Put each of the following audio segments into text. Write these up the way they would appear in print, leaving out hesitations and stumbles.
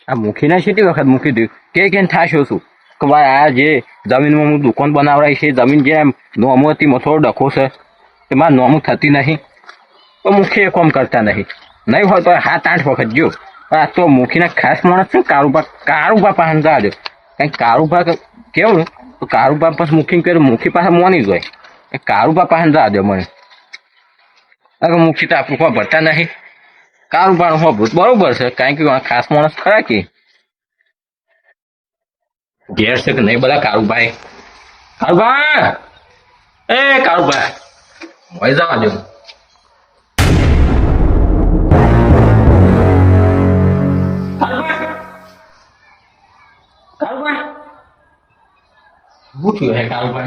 આ મૂકીને કેટલી વખત મૂકી દઉં કે થાશો છું કે ભાઈ આ જે જમીનમાં હું દુકાન બનાવડાવી છે જમીન જે નોમોથી થોડો ડખો છે એ મારે નોમું થતી નહીં તો મુખી એ કામ કરતા નહીં હોય તો 7-8 વખત જો આ તો મૂકીને ખાસ માણસ છે કારુબા પાસે જાજો કારણ કારુબા કેવું તો કારુબા પાસે મૂકી પાસે મોની જ હોય એ કારુબા પાસે જાજો મને અગર મૂકી તો આપણું કોઈ ભરતા નહીં કારુબાનું હોભું બરોબર છે કારણ કે ખાસ માણસ ખરા કે ઘેર છે કે નહીં બધા કારુબા એ કારુબા હોય જવા દો શું થયું હે કારુબા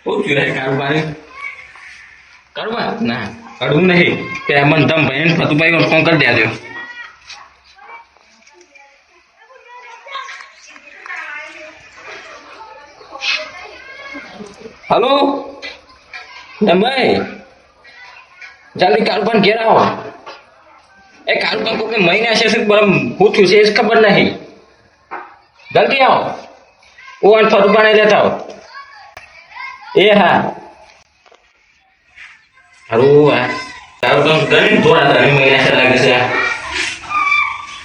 શું થયું હે કારુબા ના કડવું નહીં કે મન તમ ભાઈ ફતુભાઈ ફોન કરી દેજો હલો ભાઈ જલ્દી કારુબાન ઘેર આવો એ કારુબાન કોઈ મહિના છે શું થયું છે એ ખબર નહીં જલ્દી આવો ઓ અને ફતુભાઈ લેતા આવો એ હા હારું આ કારુબાન ઘણી થોડા ત્રણ મહિના છે લાગે છે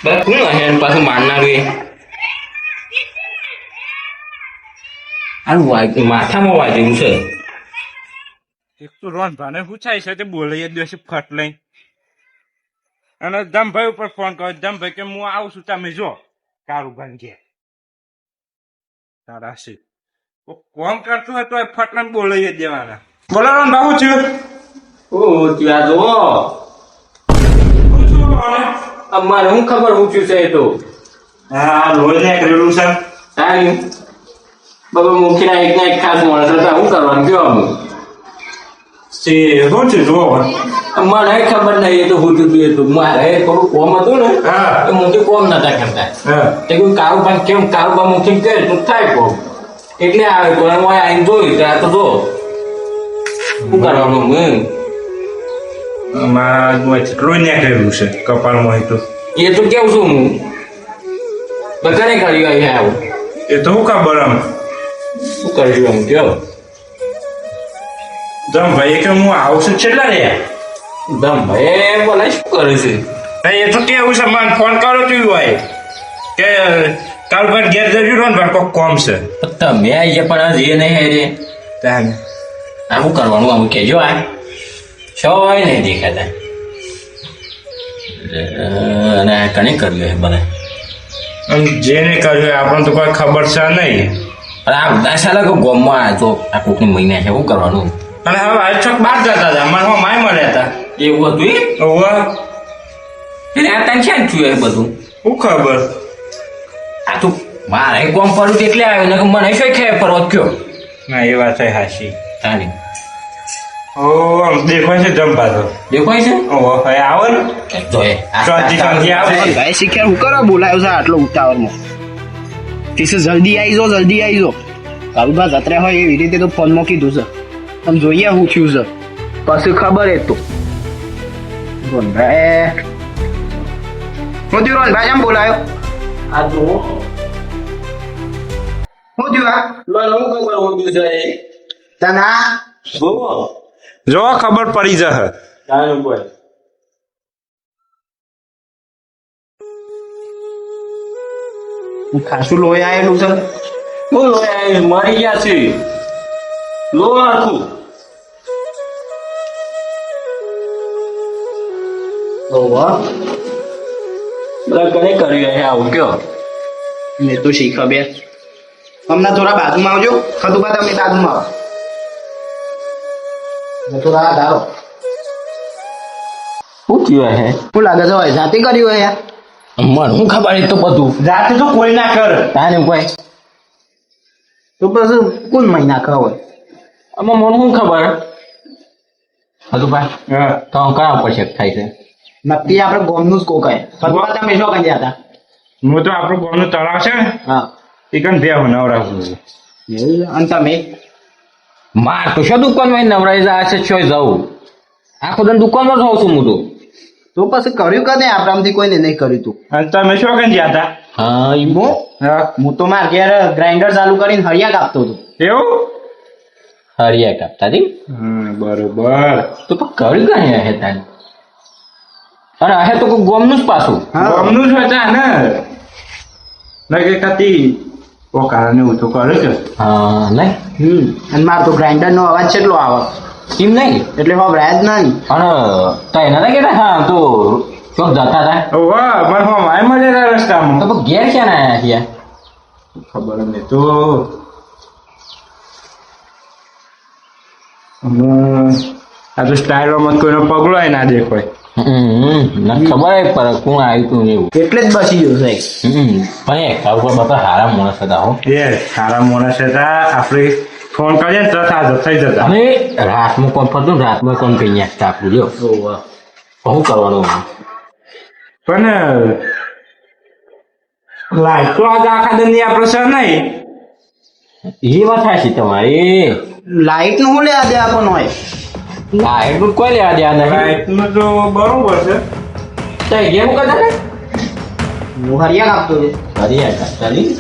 બસ કોણ હે પાછું મારનારું એ માથામાં વાગ્યું છે એક તો રોન ભાને પૂછાય છે તે બોલે એ દિવસે ફટ લઈ અને જમભાઈ ઉપર ફોન કર્યો જમભાઈ કે હું આવું છું તમે જો કારુબાન કે તારા છે કોમ કરતું હોય તો ફટ લઈને બોલે જ દેવાના બોલો રોન બાબુ છું ઓ ત્યાં જો અમારે હું ખબર ઊંચ્યું છે એ તો હા લોહી ને કરેલું છે તારી બાબા મુખીના એક ના એક ખાસ માણસ હતા શું કરવાનું કયો અમે તે શું છે જો મને ખબર નહીં એ તો હું એ તો મારે થોડું કોમ હતું ને હા એ મુખી કોમ નતા કરતા હા તે કોઈ કારુબાન કેમ કારુબા મુખી કરે તો થાય કોમ એટલે આવે પણ આવીને જોયું આ તો જો શું કરવાનું મારા લોહી ને કરેલું છે કપાળમાં તો એ તો કેવું છું હું બધાને કર્યું અહીં આવું એ તો હું ખબર આમ શું કરીશું એમ કયો જમભાઈ કે હું આવું છું છેલ્લા રહ્યા દમ ભાઈ બોલાય શું કરે છે એ તો કેવું છે મને ફોન કરો તું હોય કે કારુબાન ઘેર જજો રોન ભાઈ કોક કોમ છે તમે આવી પણ આજ એ નહીં રે તાને આવું કરવાનું આવું કેજો આ શોય નહીં દેખાતા અને આ કને કર્યું હે બને જેને કર્યું આપણને તો કોઈ ખબર છે નહીં અરે આ ઉદાસાલા કો ગોમમાં આ તો આ કોકની મહિના છે શું કરવાનું અને હવે આ છોક બહાર જતા હતા મને માય મળ્યા હતા એવું હતું ઓવા એટલે આ તને ક્યાં થયું એ બધું શું ખબર આ તો મારે કોમ પડ્યું એટલે આવ્યું ને મને શું ખે પરવત કયો ના એ વાત છે હાશી તારી ઓ આમ દેખાય છે જમવા તો દેખાય છે ઓહો હવે આવો ને જોઈએ શાંતિ આવે ભાઈ શીખ્યા હું કરો બોલાયો છે આટલો ઉતાવળમાં તીસે જલ્દી આવી જાઓ કારુબા જત્રા હોય એવી રીતે તો ફોનમાં કીધું છે આમ જોઈએ શું થયું છે પછી ખબર એ તો રોનભાઈ હું થયું રોનભાઈ આમ બોલાયો આ તો હું થયું આ મને હું ખબર હોતું છે તના જો ખબર પડી જશે તારું બોલ ખાસું લોહી આવેલું છે બોલો મરી ગયા છે લો આખું બધા કને કર્યું હે આવું કયો મેં તો શીખ બે હમણાં થોડા બાજુમાં આવજો ખતુબા તમે બાજુમાં આવો મેં તો રાહ ધારો શું થયું હે શું લાગે છે ભાઈ જાતે કર્યું હે યાર મને હું ખબર એ તો બધું જાતે તો કોઈ ના કરે તાને કોઈ તો પછી કોણ મહિના ખા હોય આમાં મને શું ખબર હતું ભાઈ હા તો કયા ઉપર શેક થાય છે નક્કી આપણે ગોમનું જ કોકાય ખતુબા તમે શું કહી હતા હું તો આપણું ગામનું તળાવ છે ને હા એ કન બે નવરાવું અને તમે માર તો શું દુકાનમાં નવરાઈ જાય છે છો જવું આખો દિન દુકાનમાં જ હોઉં છું હું તો પછી કર્યું કદે આપણામાંથી કોઈને નહીં કર્યું તું અને તમે શું કઈ ગયા હતા હા ઈ હું હું તો માર ઘેર ગ્રાઇન્ડર ચાલુ કરીને હળિયા કાપતો હતો એવું હરિયા કાપતા હતી બરોબર તો પણ કરી કઈ હે તારી અને હે તો કોઈ ગોમનું જ પાછું ગમનું જ હતા ને લાગે કાતી ઓ કારણે હું તો કરે છે હા નહીં અને માર તો ગ્રાઇન્ડર નો અવાજ કેટલો આવે એમ નહીં એટલે વપરાય જ નહીં અને તઈ ના કેતા હા તો ચોક જતા હતા વાહ મને હો માય મળેલા રસ્તામાં તો પણ ઘેર ક્યાં ના આવ્યા ખબર નહીં તો આ તો સ્ટાઇલોમાં કોઈનો પગલો ના દેખાય ના ખબર હે પર કોણ આવ્યું તું ને એવું એટલે જ બસી ગયો સાહેબ પણ એ ઉપર બાપા હારા માણસ હતા હો એ સારા માણસ હતા આપણે ફોન કરીએ ને તરત હાજર થઈ જતા અમે રાતમાં કોમ ફરતું ને રાતમાં કોમ કઈ નાખતા આપણું લ્યો શું કરવાનું પણ લાઈટ તો આજે આખા દરની આપણે સર નહીં એ વાત સાચી તમારી લાઈટ નું શું લેવા દે આપણને હોય લાઈટ નું કોઈ લેવા દેવા નહીં લાઈટનું તો બરોબર છે તઈ ગેમ કરતા ને હું હળિયા કાપતો હતો હરિયા કાપતા નહીં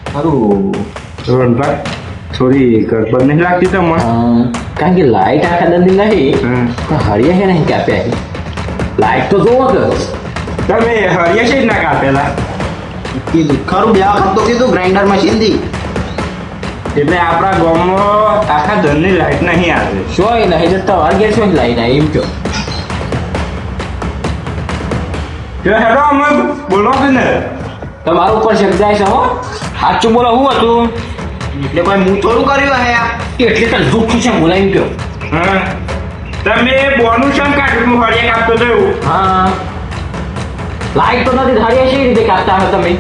સારું રોહનભાઈ થોડી ગડબડ નહીં લાગતી તમને કારણ કે લાઈટ આખા દંડી નહીં તો હરિયા છે નહીં કાપ્યા છે લાઈટ તો જોવો કે તમે હરિયા છે જ ના કાપેલા કીધું ખરું બે વખત તો કીધું ગ્રાઇન્ડર મશીન થી એટલે આપણા ગામમાં આખા ઘરની લાઈટ નહીં આવે શોય નહીં તો તમારે ઘેર શું લાઈટ આવી એમ કહો જો હેડો અમે બોલો કે ને તમારું ઉપર શક જાય છે હો સાચું બોલો શું હતું એટલે કોઈ હું થોડું કર્યું હે આ એટલે તને દુઃખ છે બોલા એમ કહો હા તમે બોનું છે કાઢ્યું હરિયા કાપતો થયું હા લાઈટ તો નથી હરિયા શી રીતે કાપતા હો તમે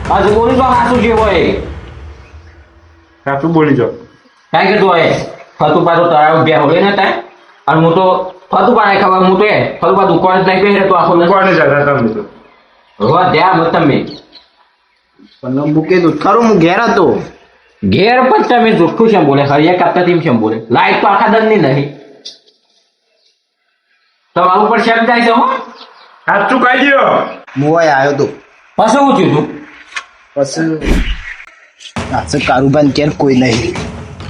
આજે બોલી તો હાસું જે હોય સાચું બોલી જાઓ કારણ કે તો એ ફતું પાછું તળાવ બે હોય ને ત્યાં અને હું તો ફતું પાડે ખબર હું તો એ ફતું પા દુકાન જ નહીં પહેરે તો આખો કોને જતા તમે તો હવે ધ્યાન મત તમે પણ હું કીધું ખરું હું ઘેર હતો ઘેર પણ તમે જુઠ્ઠું છે બોલે હરિયા કાપતા તેમ છે બોલે લાઈટ તો આખા દરની નહીં તમારું ઉપર શક જાય છે હો સાચું કહી દો હું અહીં આવ્યો હતો પાછું હું થયું તું પછી આજે કારુબાન ક્યારે કોઈ નહીં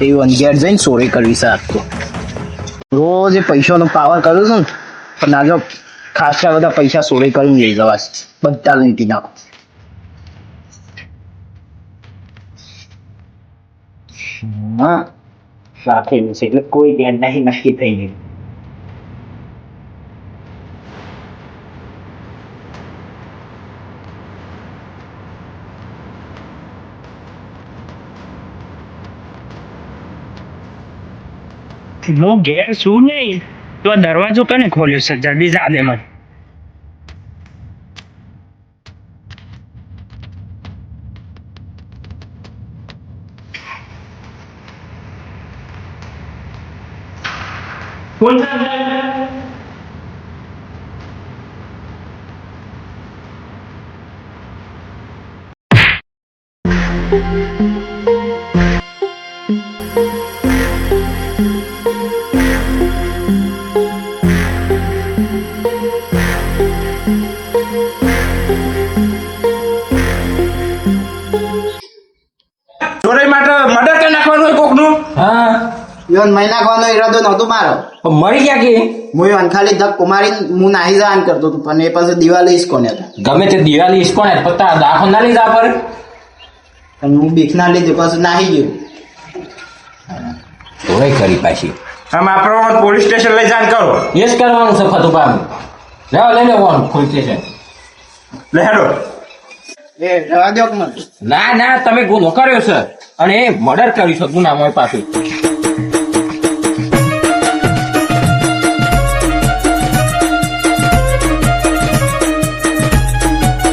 એવું ઘેર જઈને ચોરી કરવી છે આજ તો રોજ એ પૈસાનો પાવર કરું છું ને પણ આજે ખાસા બધા પૈસા ચોરી કરીને લઈ જવા છે બધા લૂંટી નાખો હા રાખેલું છે એટલે કોઈ ધ્યાન નહીં નક્કી થઈ ગયું હું ઘેર છું નહીં તો આ દરવાજો કને ખોલ્યો છે જલ્દી જા દે મને ચોરી માટે મર્ડર કરી નાખવાનું હોય કોકનું હા યોન મહિના ખાવાનો ઈરાદો નહોતો મારો પણ મરી ગયા કે હું યોન ખાલી ધક્કો મારી હું નાહી જવાનું કરતો હતો પણ એ પાસે દિવાળી ઈસકોને હતા ગમે તે દિવાળી ઇસ્કોને પત્તા દાખલ ના લીધા પર પણ હું બીકના લીધે પછી નાહી ગયો તોય કરી પાછી આમ આપણે પોલીસ સ્ટેશન લઈ જાણ કરો એ જ કરવાનું છે ફતુપા લેવા લઈ લેવાનું પોલીસ સ્ટેશન લે હેડો એ રવા દો કે મને ના ના તમે ગુનો કર્યો છે અને એ મર્ડર કર્યું છે ગુનામાં પાછું